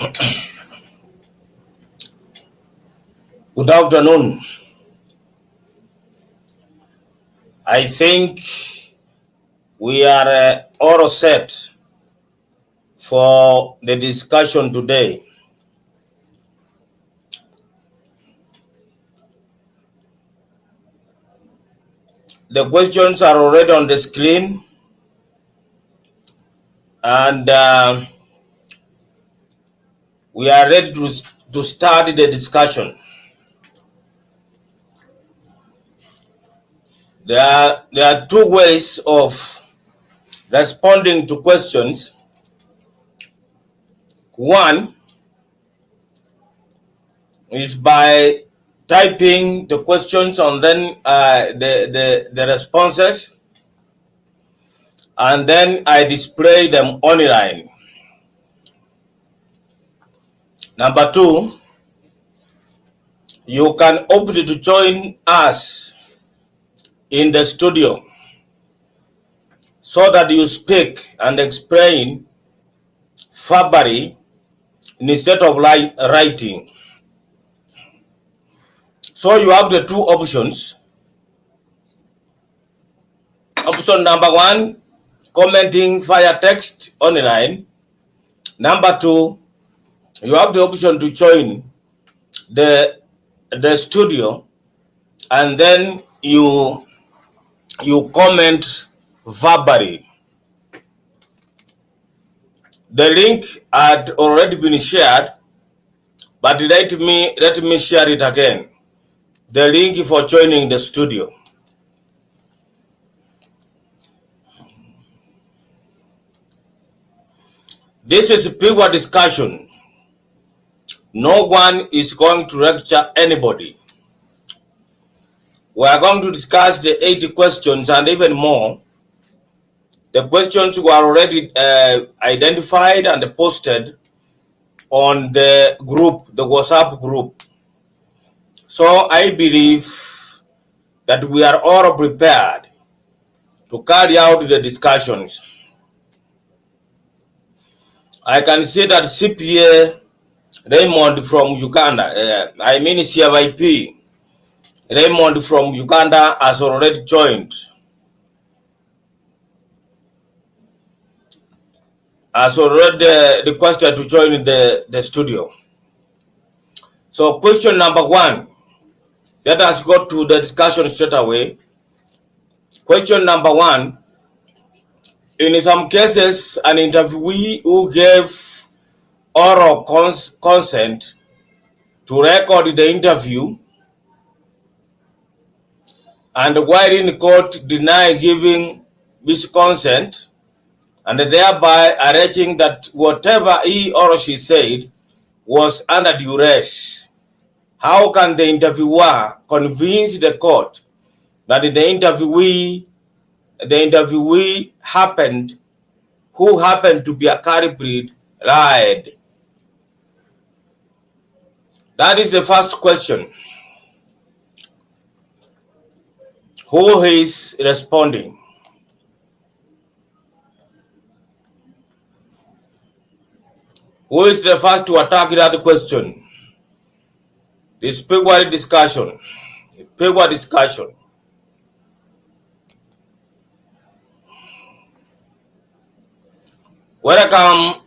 Good afternoon. I think we are all set for the discussion today. The questions are already on the screen, and we are ready to start the discussion. There are two ways of responding to questions. One is by typing the questions and then the responses, and then I display them online. Number two, you can opt to join us in the studio so that you speak and explain verbally instead of writing. So you have the two options. Option number one, commenting via text online. Number two, you have the option to join the studio, and then you comment verbally. The link had already been shared, but let me share it again. The link for joining the studio. This is a pure discussion. No one is going to lecture anybody. We are going to discuss the 80 questions and even more. The questions were already identified and posted on the group, the WhatsApp group. So I believe that we are all prepared to carry out the discussions. I can see that CPA Raymond from Uganda, IICFIP, Raymond from Uganda has already joined. Has already requested to join the studio. So question number one, let us go to the discussion straight away. Question number one, in some cases, an interviewee who gave oral consent to record the interview and while in court deny giving this consent and thereby alleging that whatever he or she said was under duress. How can the interviewer convince the court that the interviewee who happened to be a culprit lied? That is the first question. Who is responding? Who is the first to attack that question? This paper discussion. Welcome,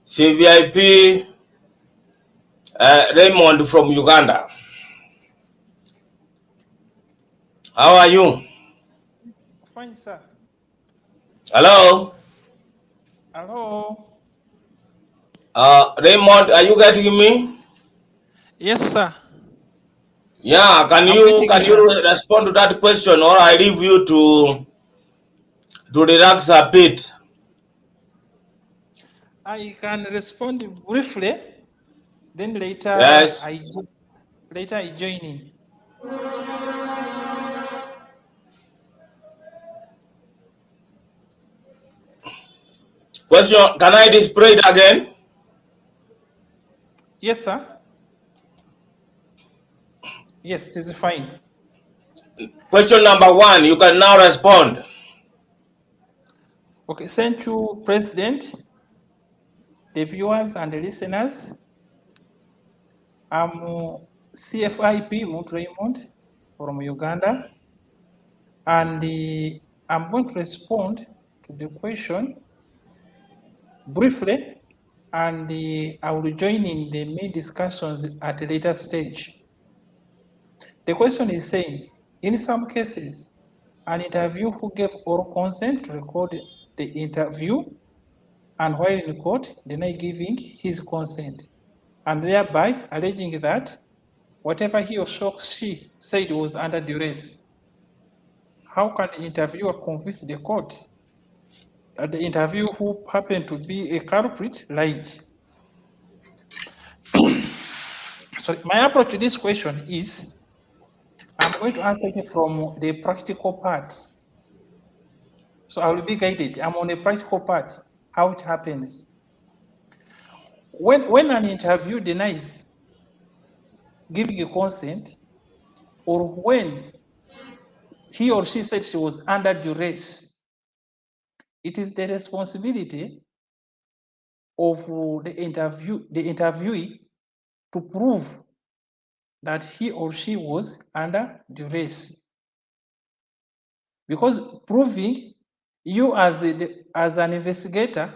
CVIP Raymond from Uganda. How are you? Fine, sir. Hello? Hello? Raymond, are you getting me? Yes, sir. Yeah, can you respond to that question, or I leave you to relax a bit? I can respond briefly, then later Yes. I join in. Question, can I display it again? Yes, sir. Yes, it is fine. Question number one, you can now respond. Okay, thank you, President. the viewers and the listeners. I'm CFIP Mut Raymond from Uganda, and I'm going to respond to the question briefly, and I will join in the main discussions at a later stage. The question is saying, in some cases, an interviewer who gave oral consent to record the interview and while in court deny giving his consent, and thereby alleging that whatever he or she said was under duress. How can the interviewer convince the court that the interviewer who happened to be a culprit lied? So my approach to this question is, I'm going to answer it from the practical part. So I will be guided. I'm on the practical part, how it happens. When an interview denies giving a consent, or when he or she said she was under duress, it is the responsibility of the interviewee to prove that he or she was under duress. Because proving, you as an investigator,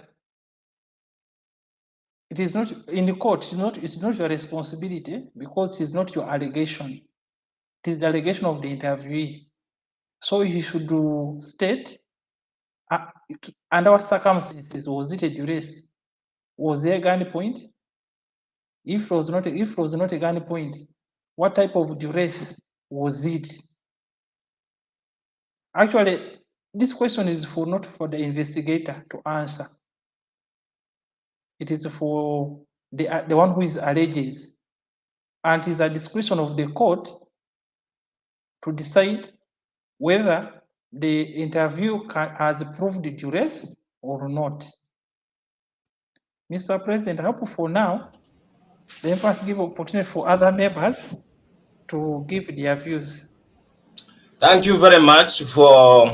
it is not in the court, it's not your responsibility, because it is not your allegation. It is the allegation of the interviewee. So you should state under what circumstances was it a duress? Was there a gunpoint? If it was not a gunpoint, what type of duress was it? Actually, this question is not for the investigator to answer. It is for the one who is alleges, and it is a discretion of the court to decide whether the interview has proved the duress or not. Mr. President, I hope for now, then first give opportunity for other members to give their views. Thank you very much for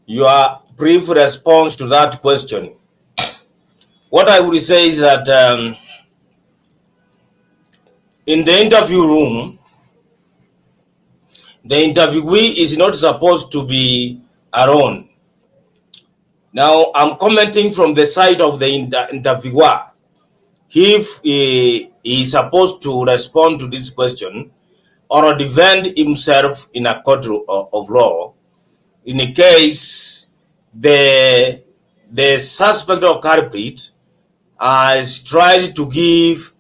your brief response to that question. What I would say is that in the interview room, the interviewee is not supposed to be alone. Now, I'm commenting from the side of the interviewer. If he is supposed to respond to this question or defend himself in a court of law, in a case the suspect or culprit has tried to give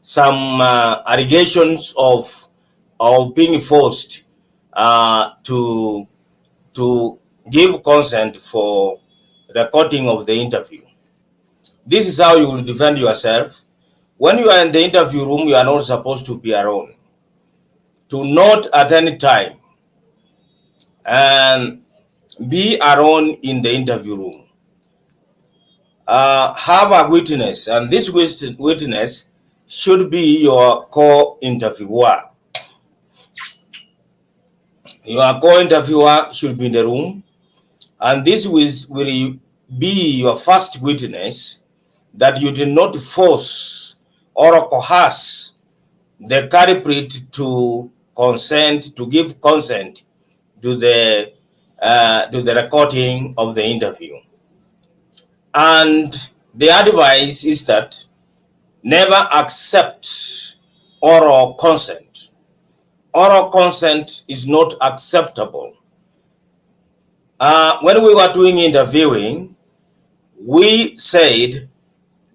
some allegations of being forced to give consent for recording of the interview. This is how you will defend yourself. When you are in the interview room, you are not supposed to be alone. To not at any time and be alone in the interview room. Have a witness, and this witness should be your co-interviewer. Your co-interviewer should be in the room, and this will be your first witness that you did not force or coerce the culprit to give consent to the recording of the interview. And the advice is that never accept oral consent. Oral consent is not acceptable. When we were doing interviewing, we said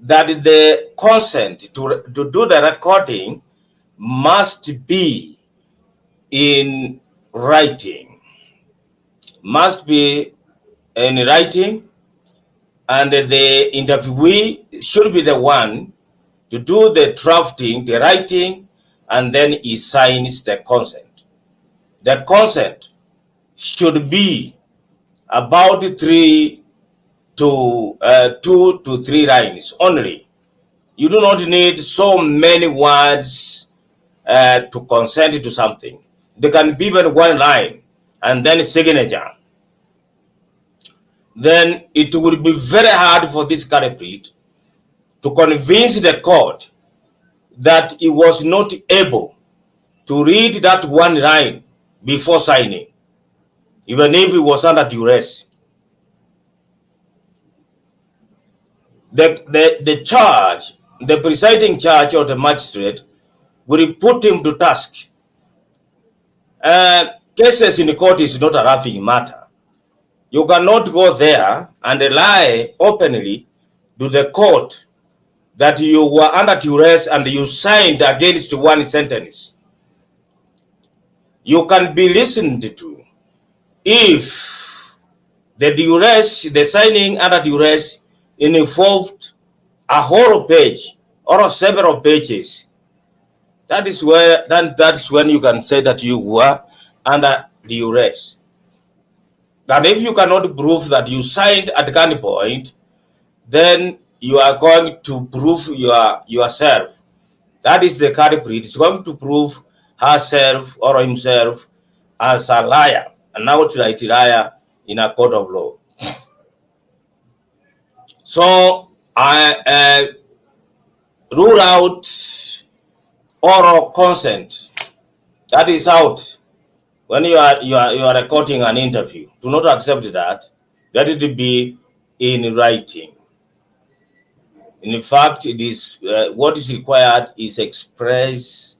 that the consent to do the recording must be in writing. Must be in writing, and the interviewee should be the one to do the drafting, the writing, and then he signs the consent. The consent should be about 2 to 3 lines only. You do not need so many words to consent to something. They can be even 1 line and then signature. Then it will be very hard for this culprit to convince the court that he was not able to read that one line before signing, even if he was under duress. The charge, the presiding judge or the magistrate will put him to task. Cases in the court is not a laughing matter. You cannot go there and lie openly to the court that you were under duress and you signed against one sentence. You can be listened to if the duress, the signing under duress involved a whole page or several pages. That is where that's when you can say that you were under duress. And if you cannot prove that you signed at gunpoint, then you are going to prove yourself. That is the culprit. It's going to prove herself or himself as a liar, an outright liar in a court of law. So I rule out oral consent. That is out. When you are recording an interview, do not accept that. Let it be in writing. In fact, it is what is required is express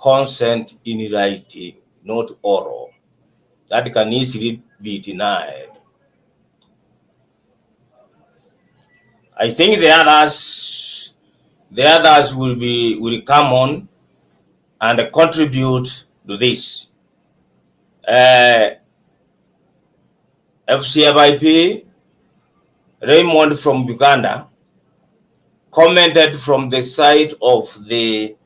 consent in writing, not oral. That can easily be denied. I think the others will come on and contribute to this. IICFIP, Raymond from Uganda, commented from the side of the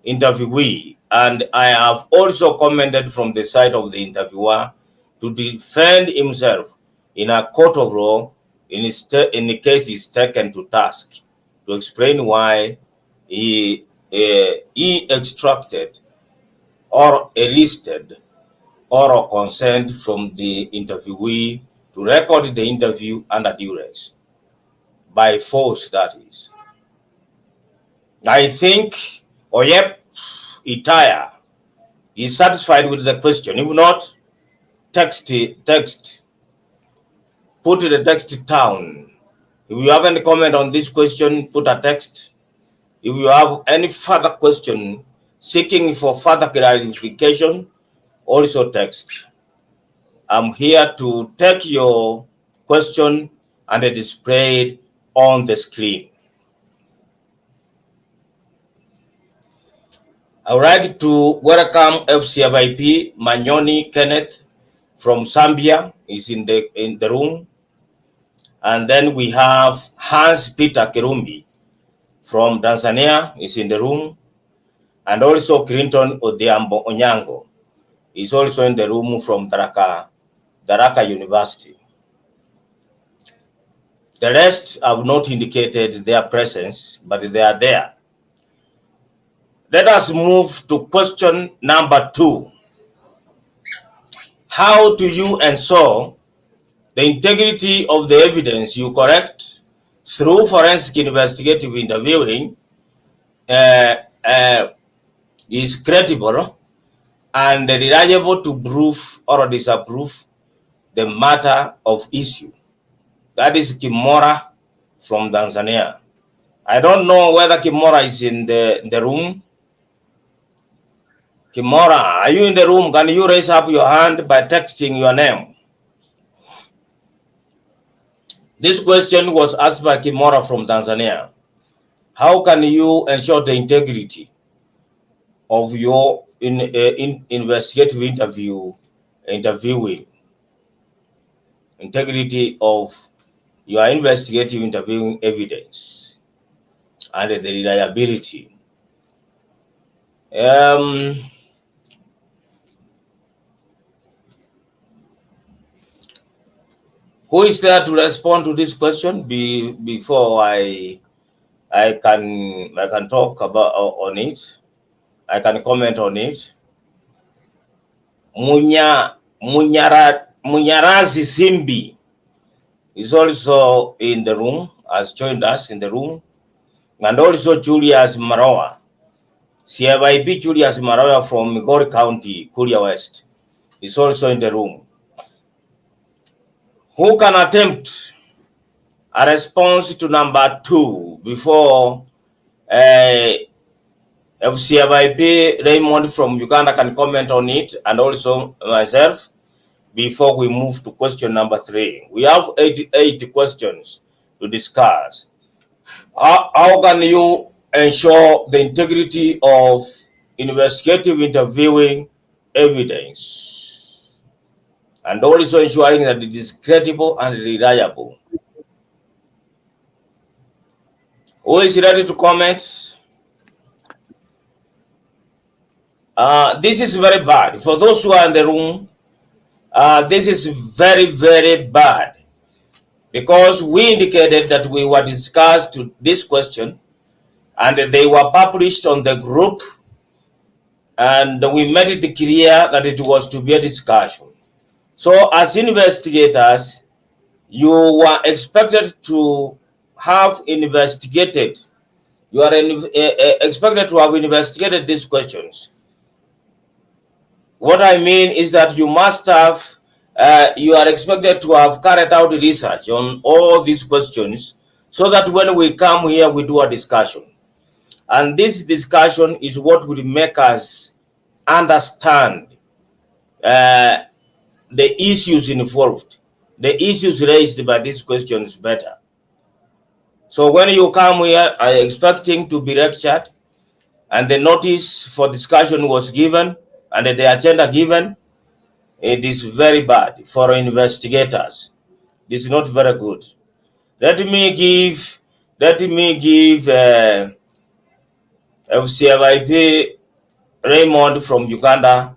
interviewee, and I have also commented from the side of the interviewer to defend himself in a court of law in the case he's taken to task, to explain why he extracted or elicited oral consent from the interviewee to record the interview under duress, by force, that is. I think Oyeb Itaya is satisfied with the question. If not, put the text down. If you have any comment on this question, put a text. If you have any further question seeking for further clarification, also text. I'm here to take your question and display it on the screen. I would like to welcome IICFIP Manyoni Kenneth from Zambia is in the room, and then we have Hans Peter Kirumbi from Tanzania is in the room, and also Clinton Odhiambo Onyango is also in the room from Tharaka University. The rest have not indicated their presence, but they are there. Let us move to question number 2. How do you ensure the integrity of the evidence you collect through forensic investigative interviewing is credible and reliable to prove or disapprove the matter of issue? That is Kimola from Tanzania. I don't know whether Kimola is in the room. Kimola, are you in the room? Can you raise up your hand by texting your name? This question was asked by Kimola from Tanzania. How can you ensure the integrity of your investigative interviewing? Integrity of your investigative interviewing evidence and the reliability. Who is there to respond to this question before I can talk about on it? I can comment on it. Munyaradzi Zimbi is also in the room, has joined us in the room. and also Julius Maroa, CFIP Julius Maroa from Migori County, Kuria West, is also in the room. Who can attempt a response to number 2 before CFIP Raymond from Uganda can comment on it, and also myself, before we move to question number 3. We have 88 questions to discuss. How can you ensure the integrity of investigative interviewing evidence, and also ensuring that it is credible and reliable? Who is ready to comment? This is very bad. For those who are in the room, this is very, very bad, because we indicated that we were discussed this question and they were published on the group, and we made it clear that it was to be a discussion. So as investigators, you were expected to have investigated, you are expected to have investigated these questions. What I mean is that you must have, you are expected to have carried out research on all these questions, so that when we come here, we do a discussion. And this discussion is what will make us understand the issues involved, the issues raised by these questions better. So when you come here, I expecting to be lectured, and the notice for discussion was given, and the agenda given. It is very bad for investigators. This is not very good. Let me give FCFIP Raymond from Uganda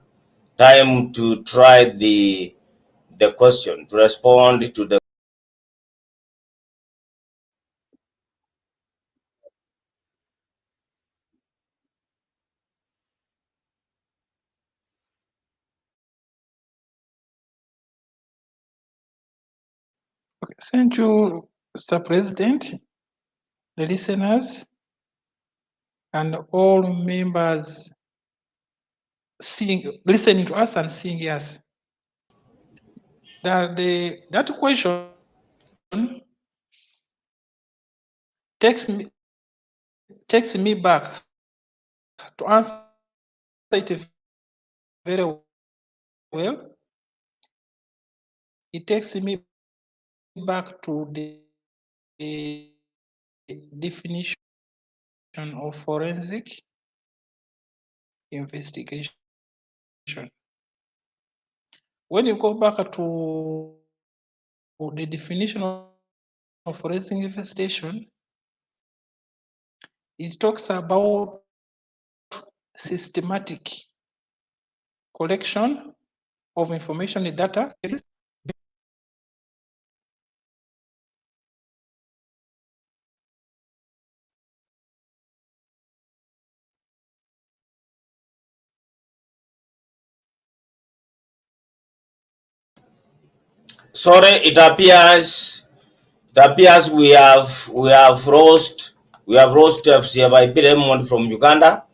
time to try the question, to respond to the. Okay, thank you, Mr. President, the listeners, and all members listening to us and seeing us. That question takes me back to answer it very well. It takes me back to the definition of forensic investigation. When you go back to the definition of forensic investigation, it talks about systematic collection of information and data. Sorry, it appears we have lost FCFIP Raymond from Uganda.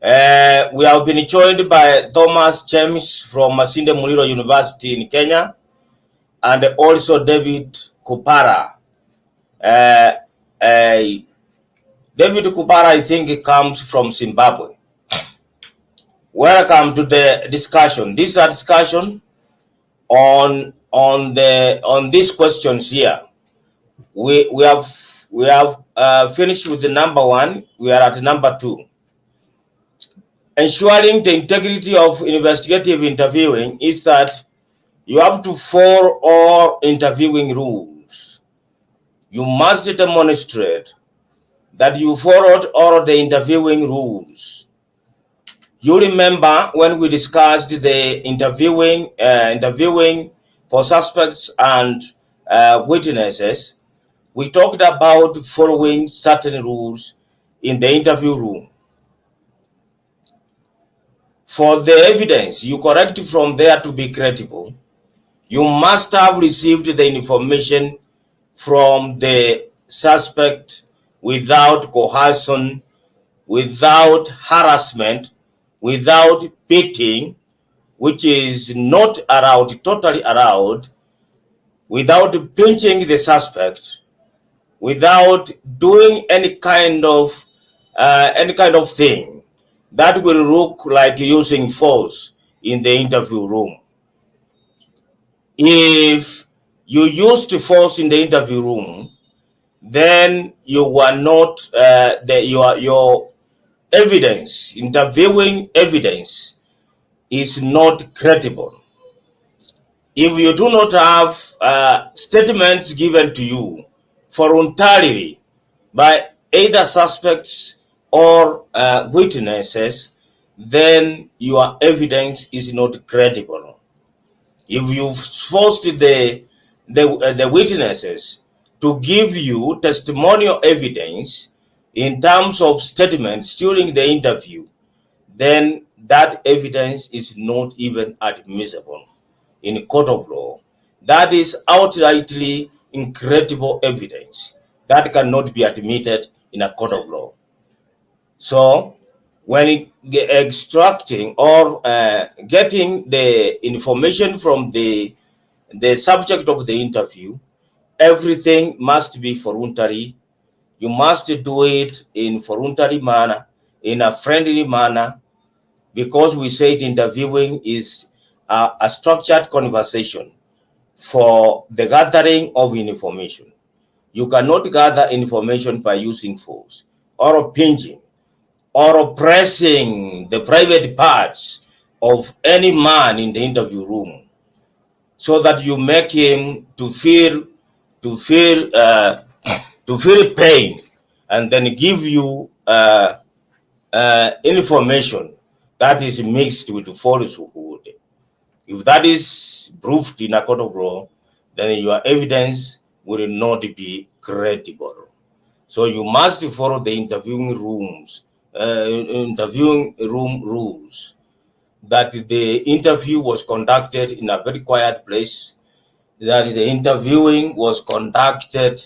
We have been joined by Thomas James from Masinde Muliro University in Kenya, and also David Kupara. David Kupara, I think he comes from Zimbabwe. Welcome to the discussion. This is a discussion on these questions here. We have finished with the number 1. We are at number 2. Ensuring the integrity of investigative interviewing is that you have to follow all interviewing rules. You must demonstrate that you followed all the interviewing rules. You remember when we discussed the interviewing for suspects and witnesses, we talked about following certain rules in the interview room. For the evidence you collect from there to be credible, you must have received the information from the suspect without coercion, without harassment, without beating, which is not allowed, totally allowed, without pinching the suspect, without doing any kind of thing that will look like using force in the interview room. If you used force in the interview room, then you are not your evidence, interviewing evidence, is not credible. If you do not have statements given to you voluntarily by either suspects or witnesses, then your evidence is not credible. If you forced the witnesses to give you testimonial evidence in terms of statements during the interview, then that evidence is not even admissible in a court of law. That is outrightly incredible evidence that cannot be admitted in a court of law. So when extracting or getting the information from the subject of the interview, everything must be voluntary. You must do it in voluntary manner, in a friendly manner, because we said interviewing is a structured conversation for the gathering of information. You cannot gather information by using force or pinching or oppressing the private parts of any man in the interview room, so that you make him to feel pain, and then give you information that is mixed with falsehood. If that is proved in a court of law, then your evidence will not be credible. So you must follow the interviewing room rules, that the interview was conducted in a very quiet place, that the interviewing was conducted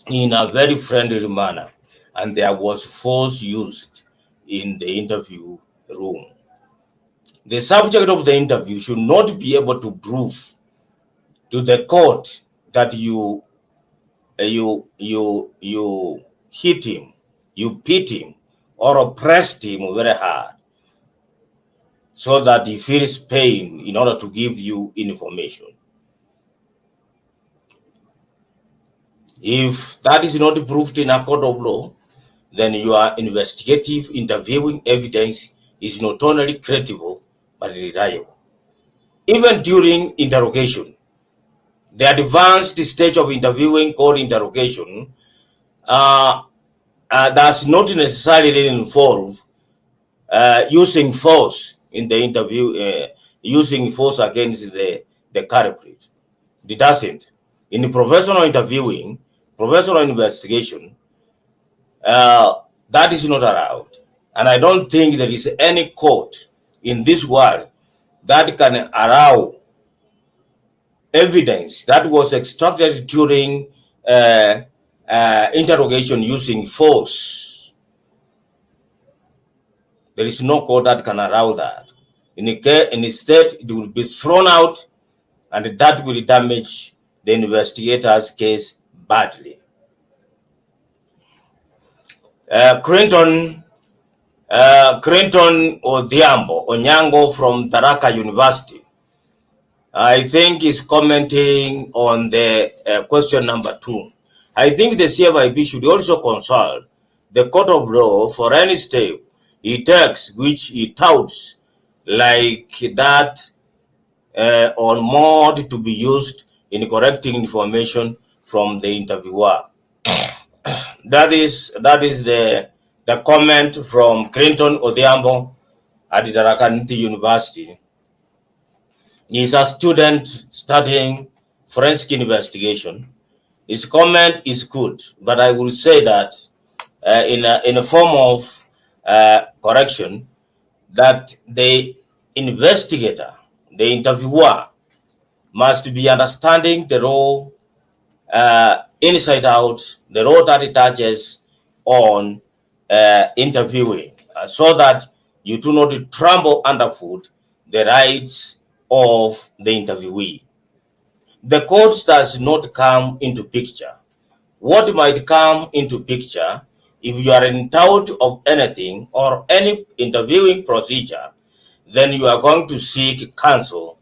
in a very friendly manner, and there was force used in the interview room. The subject of the interview should not be able to prove to the court that you hit him, you beat him, or oppressed him very hard, so that he feels pain in order to give you information. If that is not proved in a court of law, then your investigative interviewing evidence is not only credible but reliable. Even during interrogation, the advanced stage of interviewing called interrogation does not necessarily involve using force in the interview, using force against the culprit. It doesn't. In professional interviewing, professional investigation, that is not allowed. And I don't think there is any court in this world that can allow evidence that was extracted during interrogation using force. There is no court that can allow that. Instead, it will be thrown out, and that will damage the investigator's case badly. Clinton Onyango from Tharaka University, I think, is commenting on the question number 2. I think the CFIP should also consult the court of law for any step he takes which he touts like that on mode to be used in correcting information from the interviewer. That is the comment from Clinton Odhiambo at Tharaka University. He's a student studying forensic investigation. His comment is good, but I will say that in a form of correction, that the investigator, the interviewer, must be understanding the role inside out the law that it touches on interviewing, so that you do not trample underfoot the rights of the interviewee. The court does not come into picture. What might come into picture if you are in doubt of anything or any interviewing procedure, then you are going to seek counsel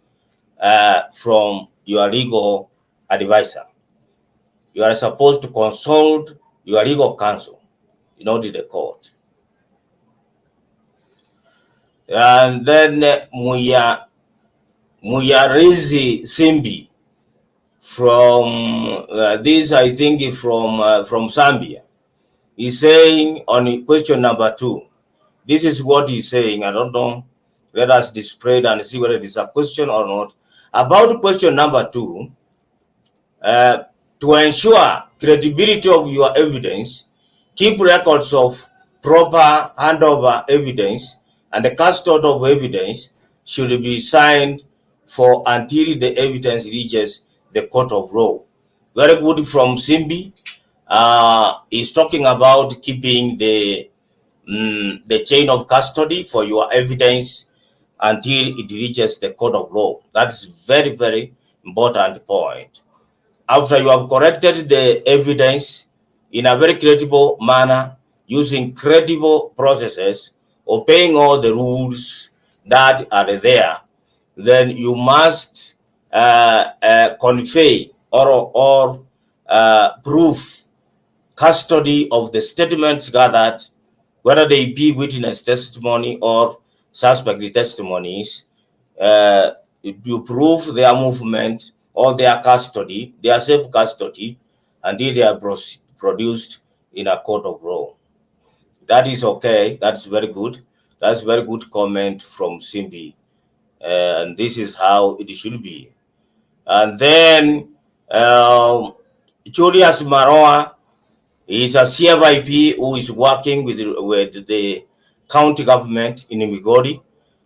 from your legal advisor. You are supposed to consult your legal counsel, not the court. And then Munyaradzi Simbi from this, I think, from Zambia, he's saying on question number 2. This is what he's saying. I don't know. Let us display it and see whether it is a question or not. About question number 2, to ensure credibility of your evidence, keep records of proper handover evidence, and the custody of evidence should be signed for until the evidence reaches the court of law. Very good from Simbi. Is talking about keeping the chain of custody for your evidence until it reaches the court of law. That's very, very important point. After you have corrected the evidence in a very credible manner, using credible processes, obeying all the rules that are there, then you must convey or prove custody of the statements gathered, whether they be witness testimony or suspect testimonies. You prove their movement or their custody, their safe custody, until they are produced in a court of law. That is okay. That's very good. That's very good comment from Simbi. And this is how it should be. And then Julius Maroa is a CFIP who is working with the county government in Migori.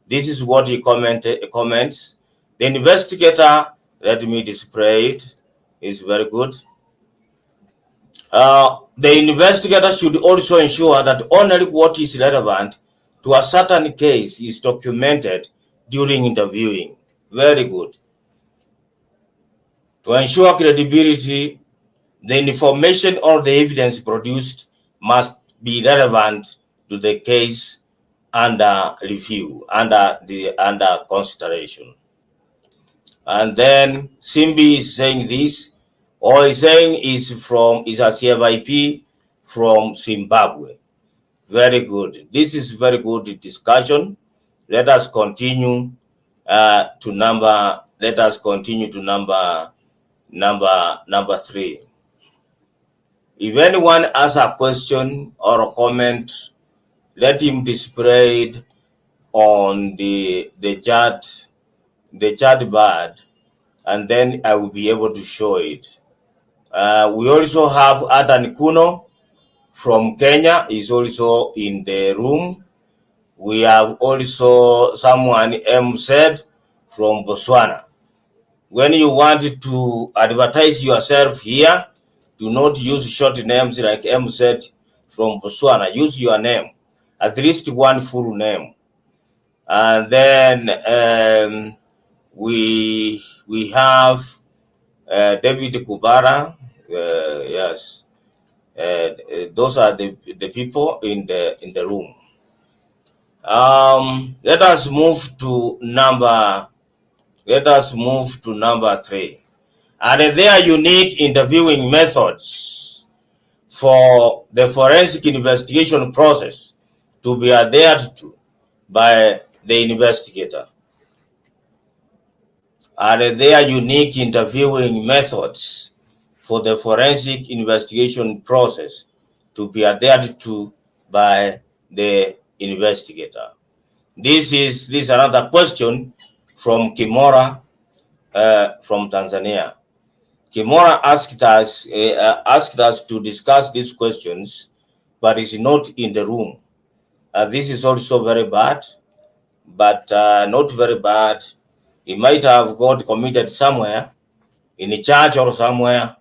This is what he comments. The investigator, let me display it, is very good. The investigator should also ensure that only what is relevant to a certain case is documented during interviewing. Very good. To ensure credibility, the information or the evidence produced must be relevant to the case under review, under consideration. And then Simbi is saying this, or he's saying is a CFIP from Zimbabwe. Very good. This is very good discussion. Let us continue to number. Let us continue to number 3. If anyone has a question or a comment, let him display it on the chat bar, and then I will be able to show it. We also have Adan Kuno from Kenya is also in the room. We have also someone said from Botswana. When you want to advertise yourself here, do not use short names like said from Botswana. Use your name, at least one full name. And then we have David Kubara. Yes, those are the people in the room. Let us move to number 3. Are there unique interviewing methods for the forensic investigation process to be adhered to by the investigator? Are there unique interviewing methods for the forensic investigation process to be adhered to by the investigator? This is another question from Kimola from Tanzania. Kimola asked us to discuss these questions, but is not in the room. This is also very bad, but not very bad. He might have got committed somewhere, in a church or somewhere,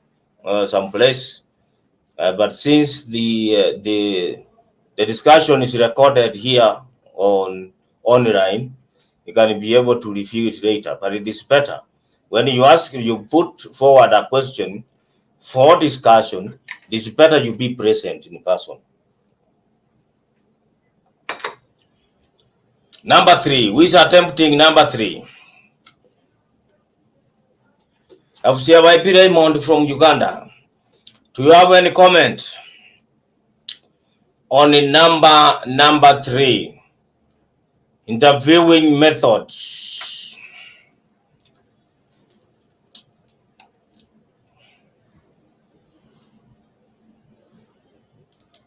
some place. But since the discussion is recorded here on online, you can be able to review it later. But it is better when you put forward a question for discussion. It is better you be present in person. Number 3, who is attempting number 3? Oyeb Raymond from Uganda. Do you have any comment on number 3? Interviewing methods.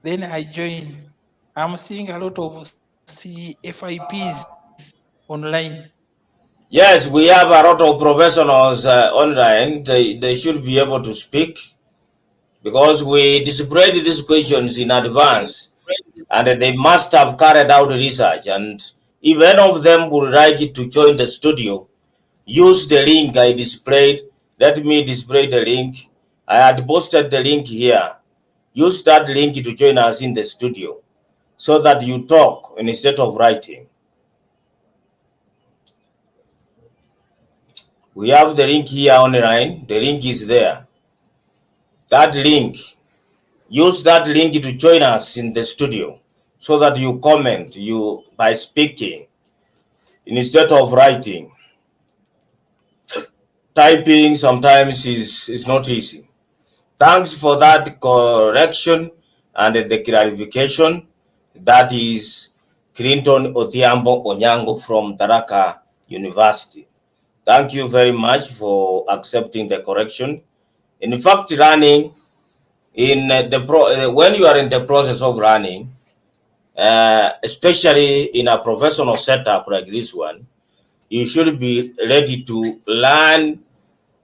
Then I join. I'm seeing a lot of CFIPs online. Yes, we have a lot of professionals online. They should be able to speak, because we displayed these questions in advance, and they must have carried out research. And if any of them would like to join the studio, use the link I displayed. Let me display the link. I had posted the link here. Use that link to join us in the studio, so that you talk instead of writing. We have the link here online. The link is there. That link, use that link to join us in the studio, so that you comment by speaking instead of writing. Typing sometimes is not easy. Thanks for that correction and the clarification. That is Clinton Odhiambo Onyango from Tharaka University. Thank you very much for accepting the correction. In fact, running in when you are in the process of running, especially in a professional setup like this one, you should be ready to learn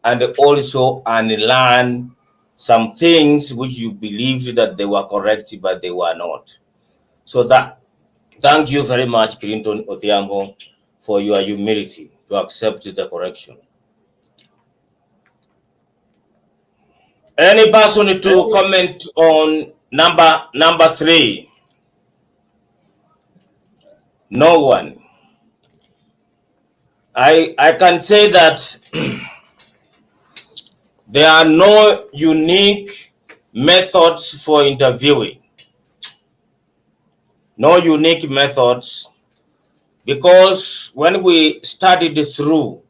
and also unlearn some things which you believed that they were correct, but they were not. So thank you very much, Clinton Odhiambo, for your humility to accept the correction. Any person to comment on number 3? No one. I can say that there are no unique methods for interviewing. No unique methods, because when we studied through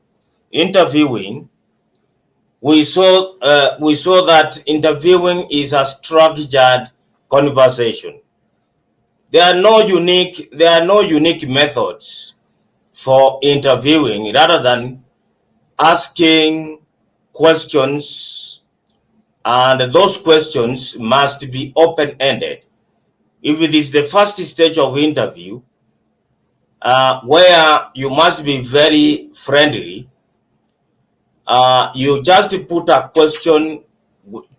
interviewing, we saw that interviewing is a structured conversation. There are no unique methods for interviewing, rather than asking questions, and those questions must be open-ended. If it is the first stage of interview, where you must be very friendly, you just put a question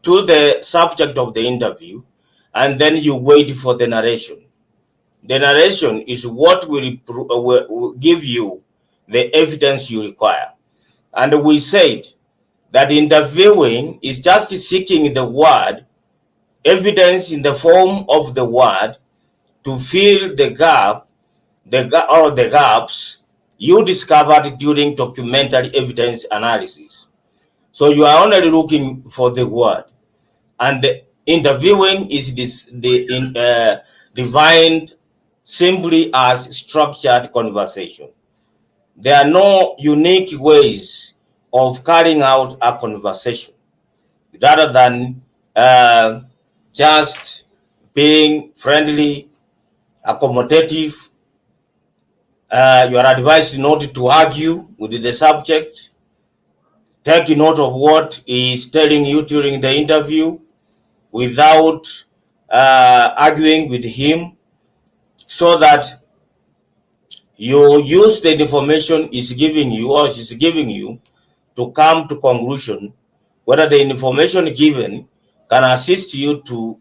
to the subject of the interview, and then you wait for the narration. The narration is what will give you the evidence you require. And we said that interviewing is just seeking the word, evidence in the form of the word, to fill the gaps you discovered during documentary evidence analysis. So you are only looking for the word, and the interviewing is defined simply as structured conversation. There are no unique ways of carrying out a conversation, rather than just being friendly, accommodative. You are advised not to argue with the subject. Take note of what he is telling you during the interview without arguing with him, so that you use the information he's giving you or she's giving you to come to conclusion whether the information given can assist you to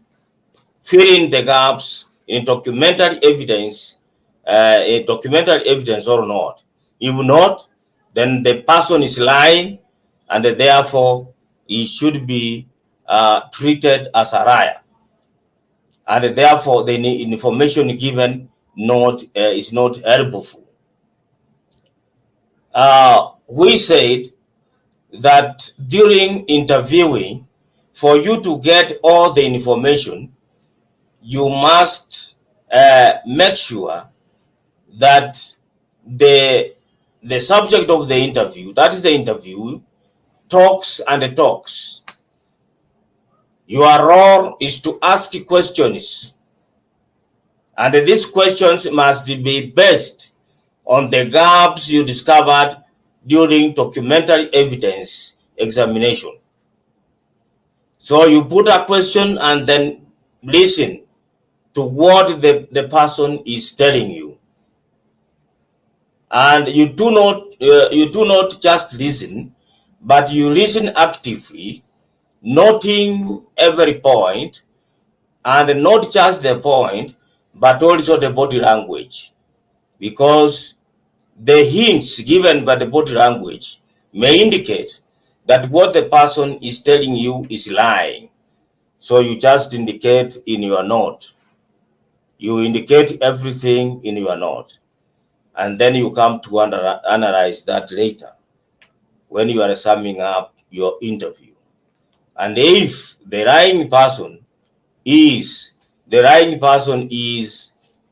fill in the gaps in documentary evidence or not. If not, then the person is lying, and therefore he should be treated as a liar, and therefore the information given is not helpful. We said that during interviewing, for you to get all the information, you must make sure that the subject of the interview, that is the interview, talks and talks. Your role is to ask questions, and these questions must be based on the gaps you discovered during documentary evidence examination. So you put a question and then listen to what the person is telling you. And you do not just listen, but you listen actively, noting every point, and not just the point, but also the body language, because the hints given by the body language may indicate that what the person is telling you is lying. So you just indicate in your note. You indicate everything in your note, and then you come to analyze that later when you are summing up your interview. And if the lying person is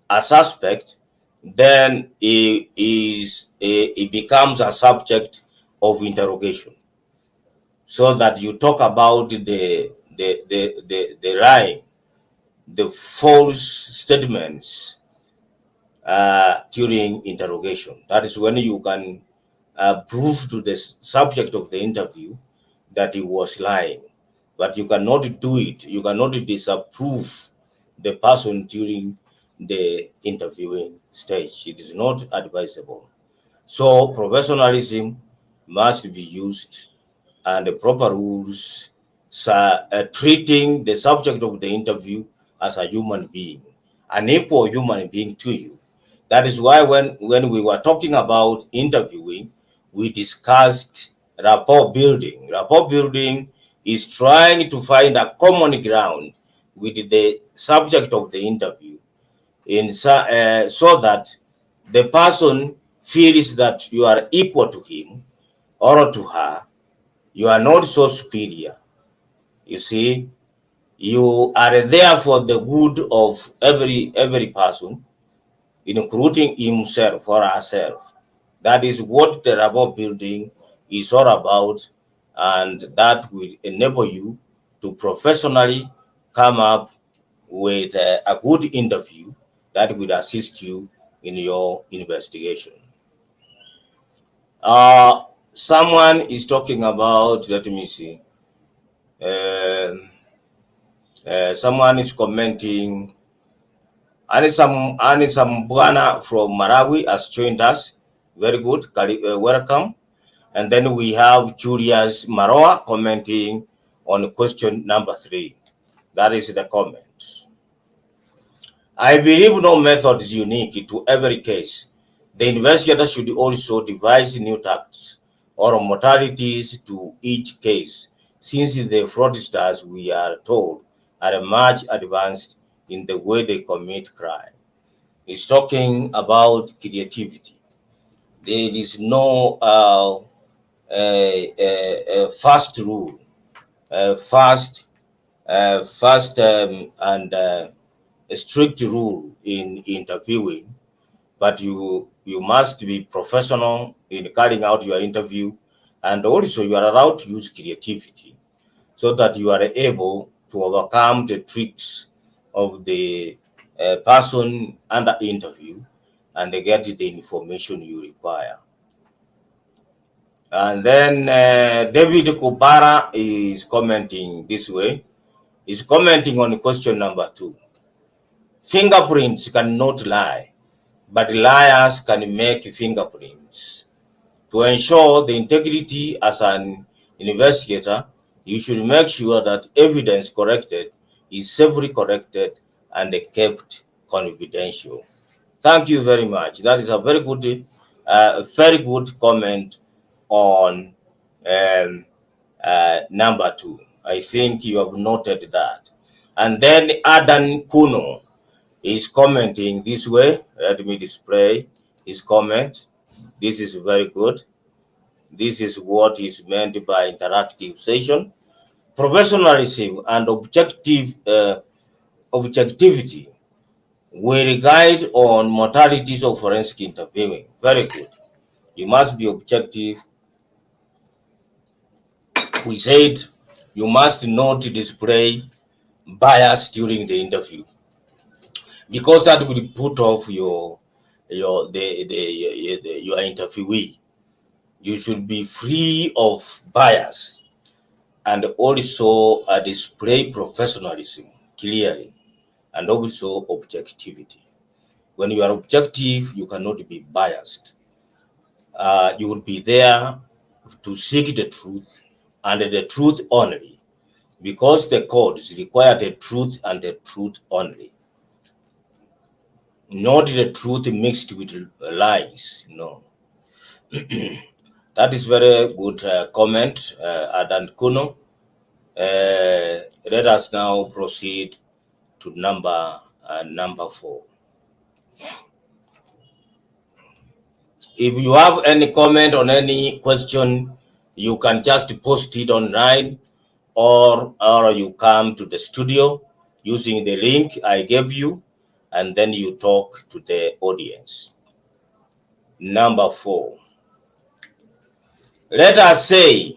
a suspect, then it becomes a subject of interrogation, so that you talk about the lying, the false statements during interrogation. That is when you can prove to the subject of the interview that he was lying. But you cannot do it. You cannot disapprove the person during the interviewing stage. It is not advisable. So professionalism must be used, and the proper rules treating the subject of the interview as a human being, an equal human being to you. That is why when we were talking about interviewing, we discussed rapport building. Rapport building is trying to find a common ground with the subject of the interview, so that the person feels that you are equal to him or to her. You are not so superior. You see, you are there for the good of every person, including himself or herself. That is what the rapport building is all about, and that will enable you to professionally come up with a good interview that will assist you in your investigation. Someone is talking about, let me see. Someone is commenting. Anisam Bwana from Malawi has joined us. Very good. Welcome. And then we have Julius Maroa commenting on question number 3. That is the comment. I believe no method is unique to every case. The investigator should also devise new tactics or modalities to each case, since the fraudsters, we are told, are much advanced in the way they commit crime. It's talking about creativity. There is no fast rule, fast and a strict rule in interviewing, but you must be professional in carrying out your interview, and also you are allowed to use creativity so that you are able to overcome the tricks of the person under interview and get the information you require. And then David Kubara is commenting this way. He's commenting on question number 2. Fingerprints cannot lie, but liars can make fingerprints. To ensure the integrity as an investigator, you should make sure that evidence collected is safely collected and kept confidential. Thank you very much. That is a very good comment on number 2. I think you have noted that. And then Adan Kuno is commenting this way. Let me display his comment. This is very good. This is what is meant by interactive session. Professionalism and objectivity will guide on modalities of forensic interviewing. Very good. You must be objective. We said you must not display bias during the interview, because that will put off your interviewee. You should be free of bias and also display professionalism clearly and also objectivity. When you are objective, you cannot be biased. You will be there to seek the truth and the truth only, because the codes require the truth and the truth only, not the truth mixed with lies. No. That is very good comment, Adan Kuno. Let us now proceed to number 4. If you have any comment on any question, you can just post it online, or you come to the studio using the link I gave you, and then you talk to the audience. Number 4. Let us say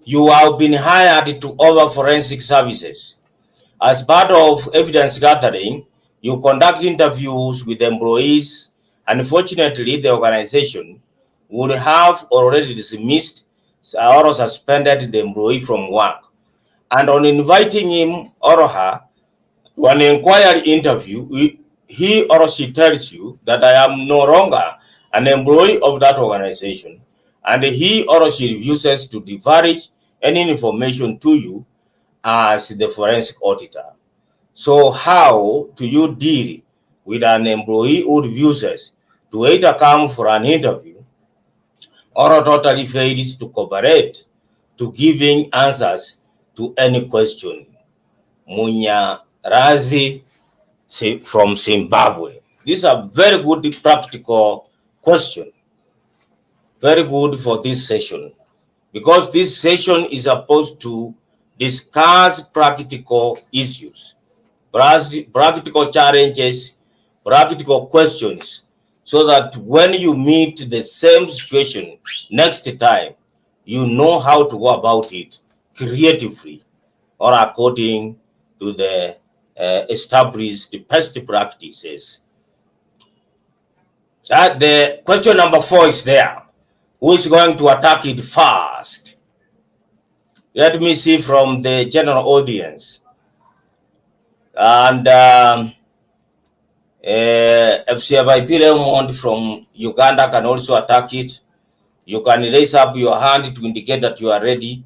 you have been hired to offer forensic services. As part of evidence gathering, you conduct interviews with employees. Unfortunately, the organization would have already dismissed or suspended the employee from work. And on inviting him or her to an inquiry interview, he or she tells you that I am no longer an employee of that organization, and he or she refuses to divulge any information to you as the forensic auditor. So how do you deal with an employee who refuses to either come for an interview or totally fails to cooperate to giving answers to any question? Munyaradzi from Zimbabwe. This is a very good practical question. Very good for this session, because this session is supposed to discuss practical issues, practical challenges, practical questions, so that when you meet the same situation next time, you know how to go about it creatively or according to the established best practices. The question number 4 is there. Who is going to attack it first? Let me see from the general audience. And FCFIP Raymond from Uganda can also attack it. You can raise up your hand to indicate that you are ready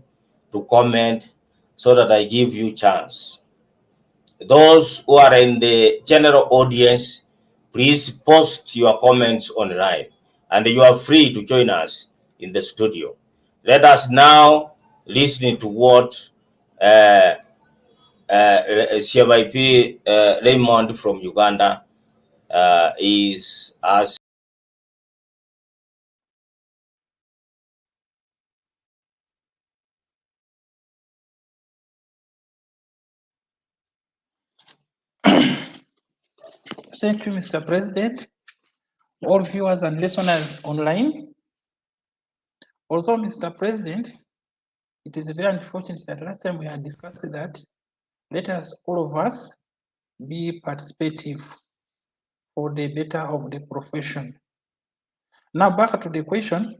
to comment, so that I give you chance. Those who are in the general audience, please post your comments online, and you are free to join us in the studio. Let us now listen to what CFIP Raymond from Uganda is asking. Thank you, Mr. President. All viewers and listeners online. Also, Mr. President, it is very unfortunate that last time we had discussed that let us, all of us, be participative for the better of the profession. Now back to the question.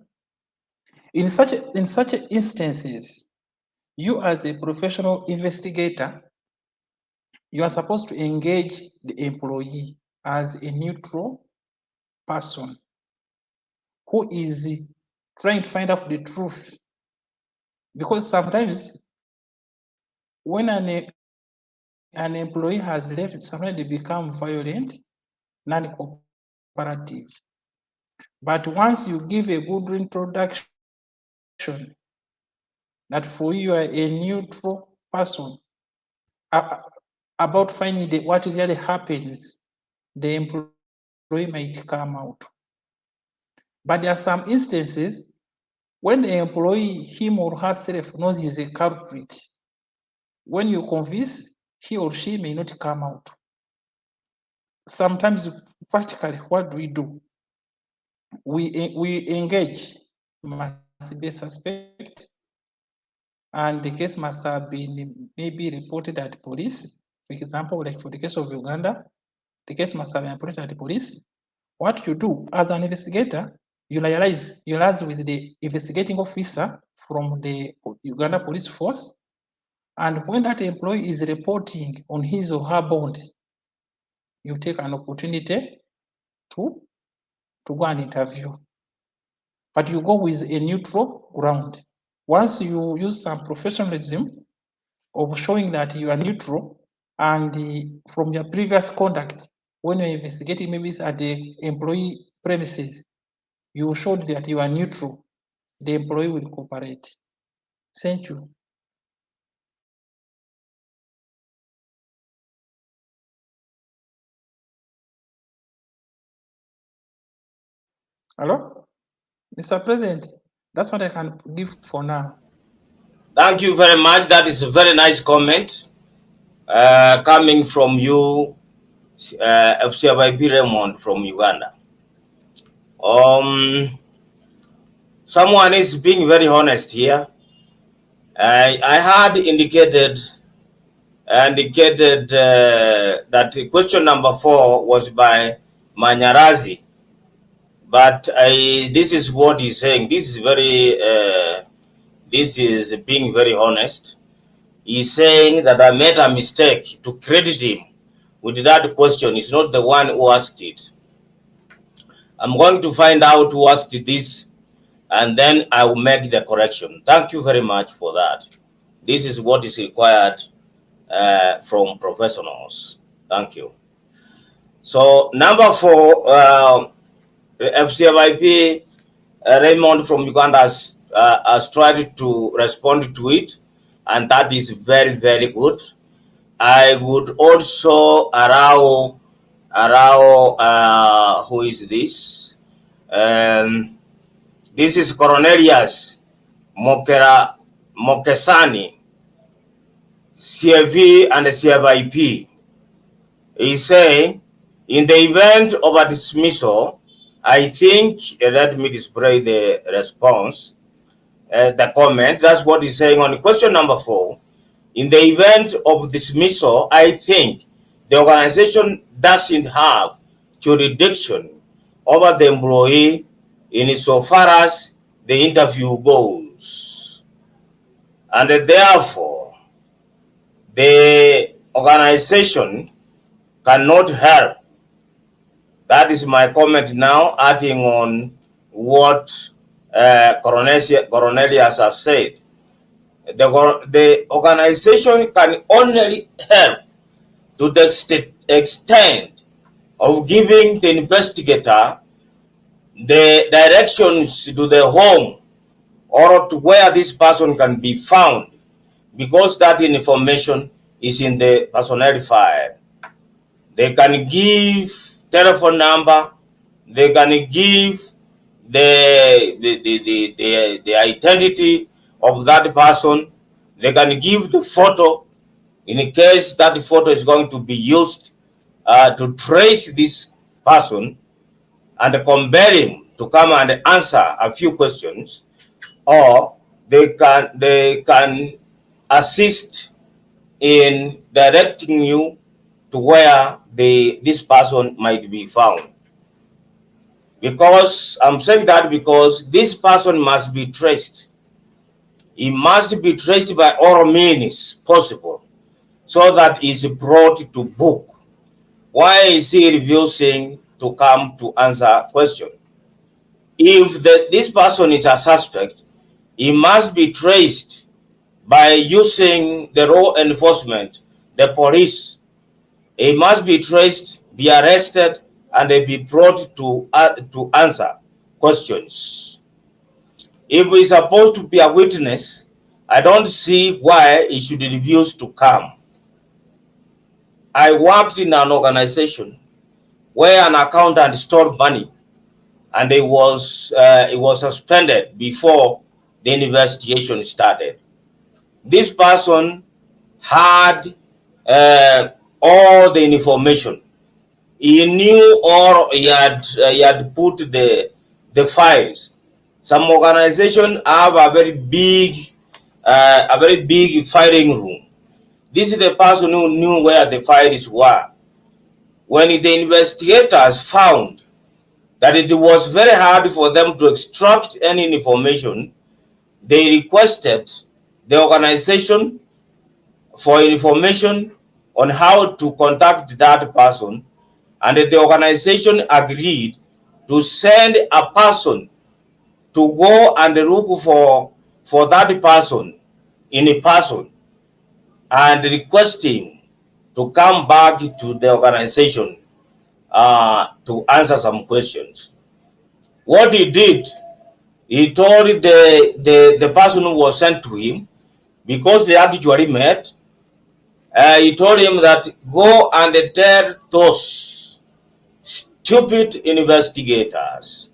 In such instances, you as a professional investigator, you are supposed to engage the employee as a neutral person who is trying to find out the truth. Because sometimes when an employee has left, sometimes they become violent, non-cooperative. But once you give a good introduction, that for you are a neutral person about finding what really happens, the employee might come out. But there are some instances when the employee, him or herself, knows he's a culprit. When you convince, he or she may not come out. Sometimes, practically, what do? We engage, must be suspect, and the case must have been maybe reported at police. For example, like for the case of Uganda, the case must have been reported at police. What you do as an investigator, you liaise with the investigating officer from the Uganda police force, and when that employee is reporting on his or her bond, you take an opportunity to go and interview. But you go with a neutral ground. Once you use some professionalism of showing that you are neutral, and from your previous conduct, when you're investigating maybe at the employee premises, you showed that you are neutral, the employee will cooperate. Thank you. Hello? Mr. President, that's what I can give for now. Thank you very much. That is a very nice comment coming from you, FCIP Raymond from Uganda. Someone is being very honest here. I had indicated that question number 4 was by Munyaradzi, but this is what he's saying. This is being very honest. He's saying that I made a mistake to credit him with that question. He's not the one who asked it. I'm going to find out who asked this, and then I will make the correction. Thank you very much for that. This is what is required from professionals. Thank you. So number 4, FCIP Raymond from Uganda has tried to respond to it, and that is very, very good. I would also allow who is this? This is Cornelius Mokesani, CFV and CFIP. He's saying, in the event of a dismissal, I think, let me display the response, the comment. That's what he's saying on question number 4. In the event of dismissal, I think the organization doesn't have jurisdiction over the employee insofar as the interview goes. And therefore, the organization cannot help. That is my comment now, adding on what Cornelius has said. The organization can only help to the extent of giving the investigator the directions to the home or to where this person can be found, because that information is in the personnel file. They can give telephone number, they can give the identity of that person, they can give the photo in case that photo is going to be used to trace this person and compel him to come and answer a few questions, or they can assist in directing you to where this person might be found. Because I'm saying that because this person must be traced. He must be traced by all means possible, so that is brought to book. Why is he refusing to come to answer question? If this person is a suspect, he must be traced by using the law enforcement, the police. He must be traced, be arrested, and be brought to answer questions. If he's supposed to be a witness, I don't see why he should refuse to come. I worked in an organization where an accountant stole money, and it was suspended before the investigation started. This person had all the information. He knew, or he had put the files. Some organizations have a very big filing room. This is the person who knew where the files were. When the investigators found that it was very hard for them to extract any information, they requested the organization for information on how to contact that person, and the organization agreed to send a person to go and look for that person in person and requesting to come back to the organization to answer some questions. What he did, he told the person who was sent to him, because they actually met, he told him that go and tell those stupid investigators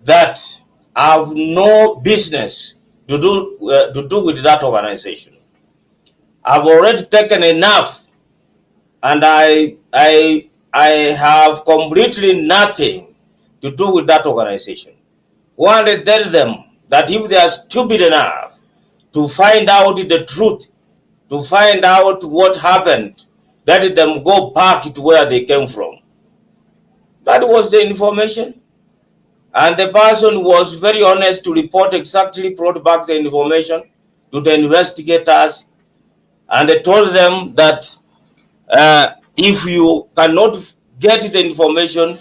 that have no business to do with that organization. I've already taken enough, and I have completely nothing to do with that organization. Want to tell them that if they are stupid enough to find out the truth, to find out what happened, let them go back to where they came from. That was the information. And the person was very honest to report exactly, brought back the information to the investigators, and they told them that if you cannot get the information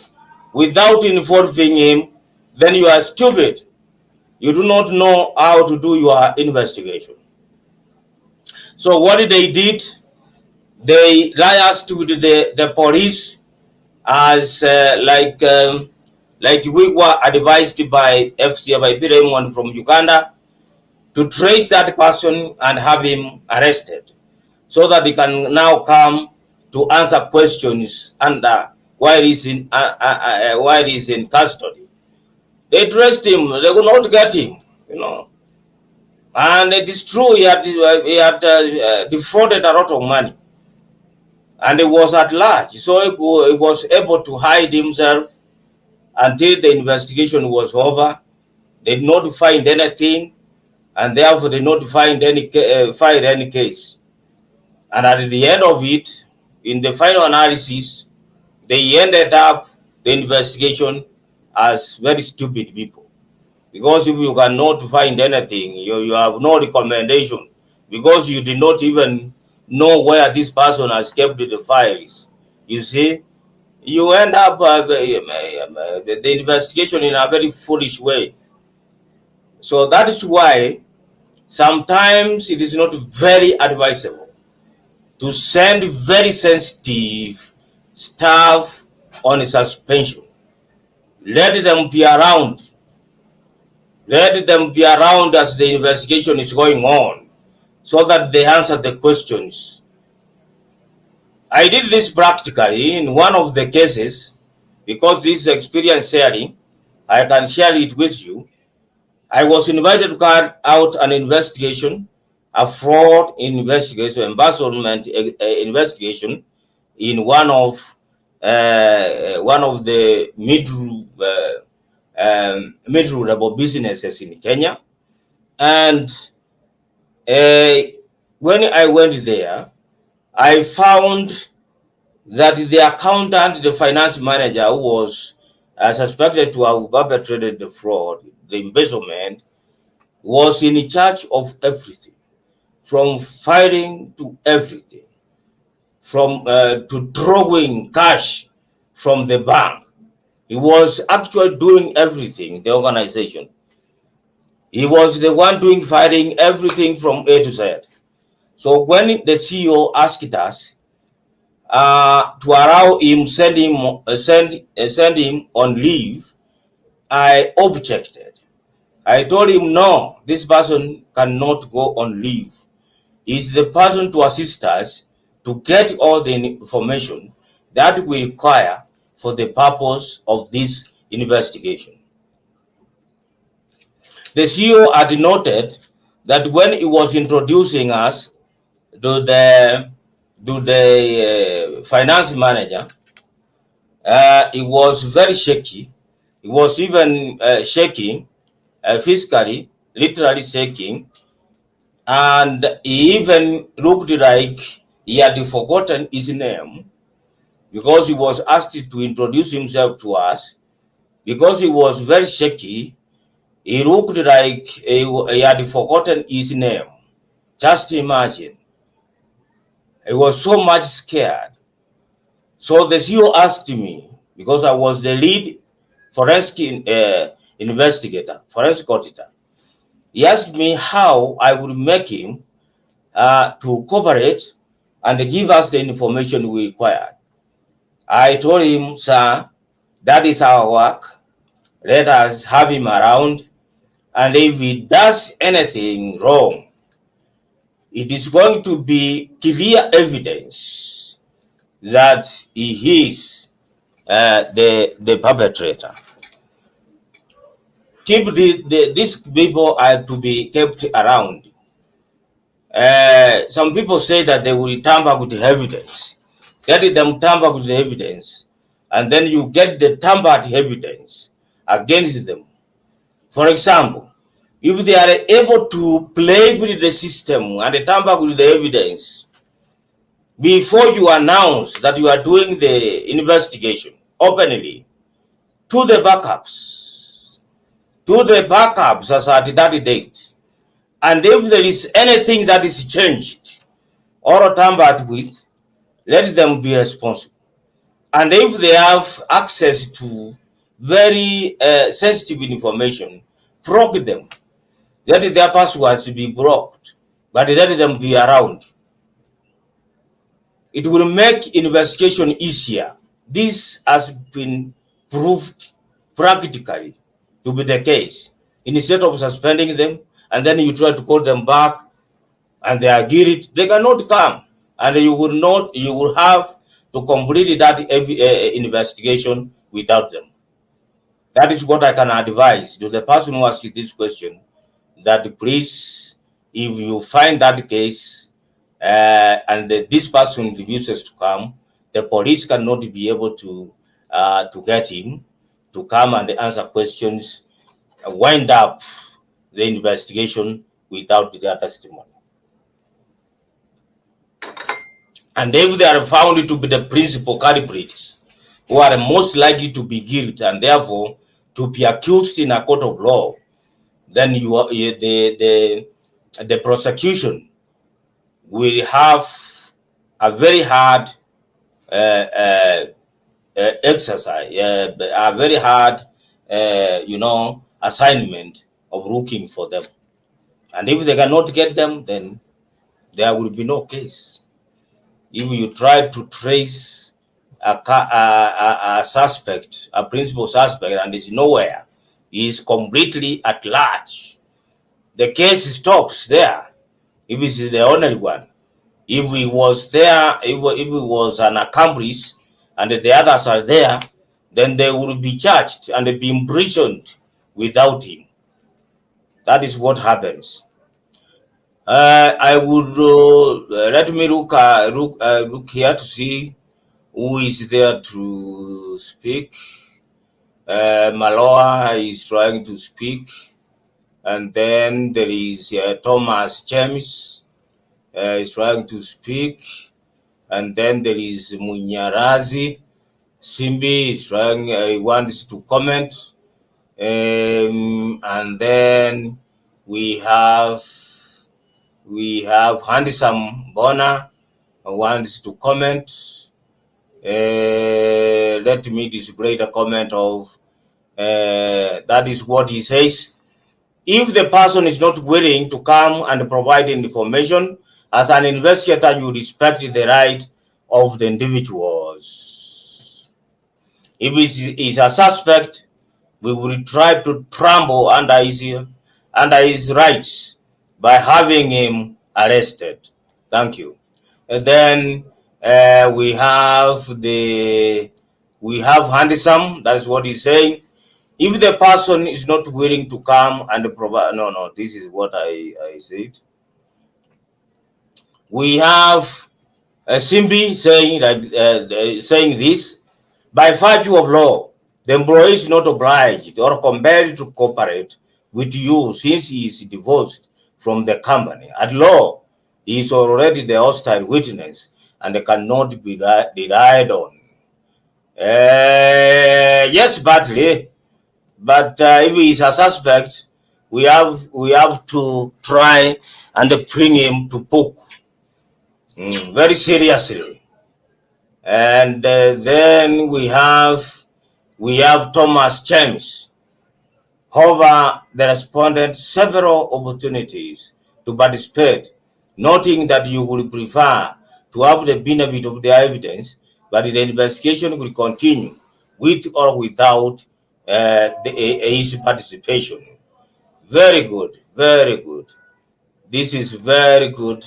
without involving him, then you are stupid. You do not know how to do your investigation. So what they did, they liaised with the police as like we were advised by IICFIP from Uganda to trace that person and have him arrested, so that he can now come to answer questions under while he's in custody. They traced him; they could not get him, and it is true he had defrauded a lot of money, and he was at large, so he was able to hide himself until the investigation was over. They did not find anything, and therefore they did not find any file any case. And at the end of it, in the final analysis, they ended up the investigation as very stupid people. Because if you cannot find anything, you have no recommendation, because you did not even know where this person has kept the files. You see, you end up the investigation in a very foolish way. So that is why sometimes it is not very advisable to send very sensitive staff on suspension. Let them be around. Let them be around as the investigation is going on, so that they answer the questions. I did this practically in one of the cases, because this is experience sharing. I can share it with you. I was invited to carry out an investigation, a fraud investigation, embezzlement investigation, in one of the mid-level businesses in Kenya. And when I went there, I found that the accountant, the finance manager, who was suspected to have perpetrated the fraud, the embezzlement, was in charge of everything, from filing to everything, from to drawing cash from the bank. He was actually doing everything, the organization. He was the one doing filing everything from A to Z. So when the CEO asked us to allow him send him on leave, I objected. I told him, no, this person cannot go on leave. He's the person to assist us to get all the information that we require for the purpose of this investigation. The CEO had noted that when he was introducing us to the finance manager, he was very shaky. He was even shaking, physically, literally shaking, and he even looked like he had forgotten his name because he was asked to introduce himself to us. Because he was very shaky, he looked like he had forgotten his name. Just imagine. He was so much scared. So the CEO asked me, because I was the lead forensic investigator, forensic auditor. He asked me how I would make him to cooperate and give us the information we required. I told him, sir, that is our work. Let us have him around. And if he does anything wrong, it is going to be clear evidence that he is the perpetrator. Keep these people are to be kept around. Some people say that they will tamper with the evidence. Let them tamper with the evidence, and then you get the tampered evidence against them. For example, if they are able to play with the system and tamper with the evidence, before you announce that you are doing the investigation openly, to the backups as at that date, and if there is anything that is changed or tampered with, let them be responsible. And if they have access to very sensitive information, block them. Let their passwords be blocked, but let them be around. It will make investigation easier. This has been proved practically to be the case. Instead of suspending them, and then you try to call them back, and they are guilty, they cannot come, and you will have to complete that investigation without them. That is what I can advise to the person who asked this question, that please, if you find that case and this person refuses to come, the police cannot be able to get him to come and answer questions, wind up the investigation without their testimony. And if they are found to be the principal culprits, who are most likely to be guilty and therefore to be accused in a court of law, then the prosecution will have a very hard exercise, a very hard, assignment of looking for them. And if they cannot get them, then there will be no case. If you try to trace a suspect, a principal suspect, and is nowhere, he is completely at large, the case stops there. If he's the only one, if he was there, if he was an accomplice, and the others are there, then they will be charged and be imprisoned without him. That is what happens. I would let me look here to see who is there to speak. Maloa is trying to speak, and then there is Thomas James is trying to speak, and then there is Munyaradzi. Simbi is trying, he wants to comment, and then we have Handsome Bona who wants to comment. Let me display the comment of that is what he says. If the person is not willing to come and provide information, as an investigator, you respect the right of the individuals. If it is a suspect, we will try to trample under his under his rights by having him arrested. Thank you. And then we have handsome. That's what he's saying. If the person is not willing to come and provide, no, this is what I said. We have Simbi saying saying this: by virtue of law, the employee is not obliged or compelled to cooperate with you since he is divorced from the company. At law, he is already the hostile witness and cannot be relied on. Yes, badly, but if he is a suspect, we have to try and bring him to book very seriously. And then we have Thomas James. However, the respondent several opportunities to participate, noting that you would prefer to have the benefit of the evidence, but the investigation will continue with or without his participation. Very good, very good. This is very good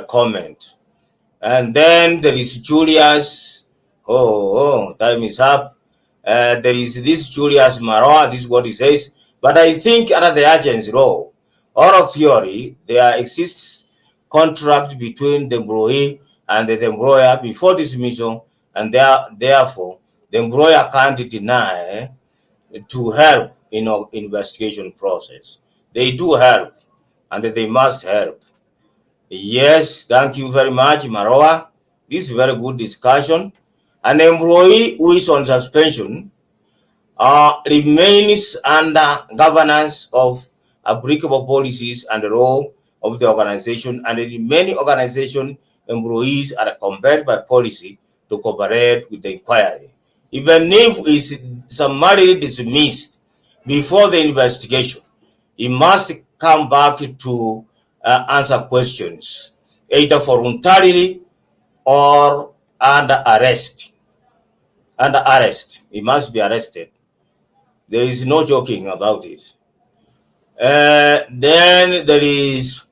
comment. And then there is Julius. Time is up. There is this Julius Maroa. This is what he says. But I think under the agency law or theory, there exists contract between the employee and the employer before dismissal, and therefore the employer can't deny to help in an investigation process. They do help, and they must help. Yes, thank you very much, Maroa. This is a very good discussion. An employee who is on suspension remains under governance of applicable policies and the law of the organization, and in many organizations, employees are compelled by policy to cooperate with the inquiry. Even if he is summarily dismissed before the investigation, he must come back to answer questions, either voluntarily or under arrest. Under arrest, he must be arrested. There is no joking about it. Then there is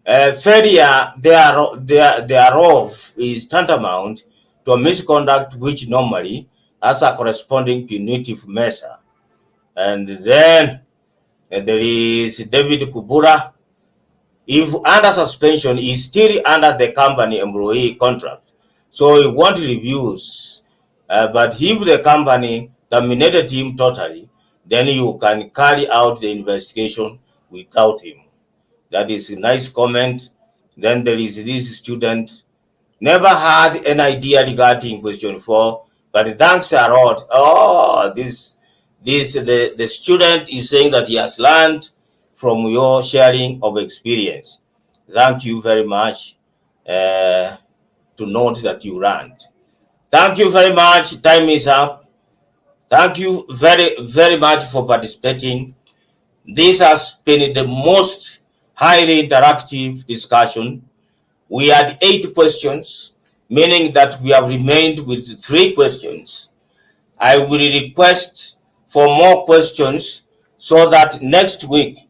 failure thereof is tantamount to a misconduct which normally has a corresponding punitive measure. And then there is David Kubura. If under suspension, he is still under the company employee contract, so he won't reviews. But if the company terminated him totally, then you can carry out the investigation without him. That is a nice comment. Then there is this student, never had an idea regarding question 4, but thanks a lot. The student is saying that he has learned from your sharing of experience. Thank you very much to note that you learned. Thank you very much. Time is up. Thank you very, very much for participating. This has been the most highly interactive discussion. We had 8 questions, meaning that we have remained with 3 questions. I will request for more questions so that next week,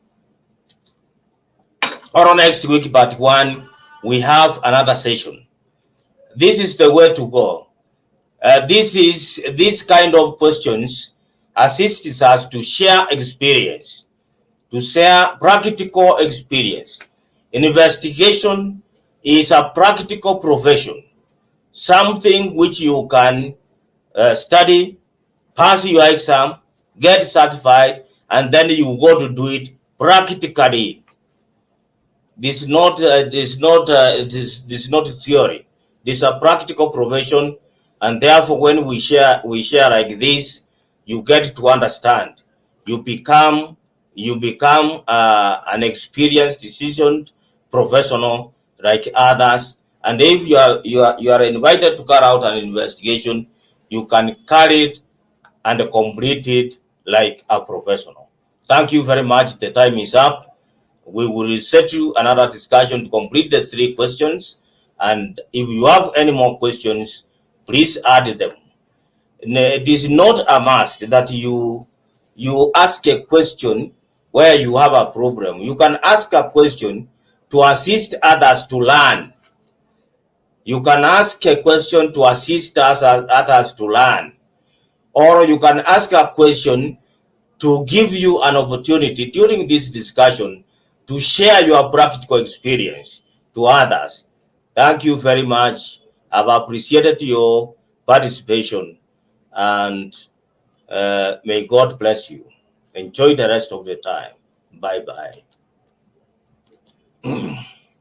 part 1, we have another session. This is the way to go. This kind of questions assists us to share experience, to share practical experience. Investigation is a practical profession, something which you can study, pass your exam, get certified, and then you go to do it practically. This is not theory. This is a practical profession, and therefore, when we share like this, you get to understand. You become an experienced, decisioned professional like others. And if you are invited to carry out an investigation, you can carry it and complete it like a professional. Thank you very much. The time is up. We will set you another discussion to complete the 3 questions. And if you have any more questions, please add them. It is not a must that you ask a question where you have a problem. You can ask a question to assist others to learn. You can ask a question to assist others to learn. Or you can ask a question to give you an opportunity during this discussion to share your practical experience to others. Thank you very much. I've appreciated your participation, and may God bless you. Enjoy the rest of the time. Bye-bye.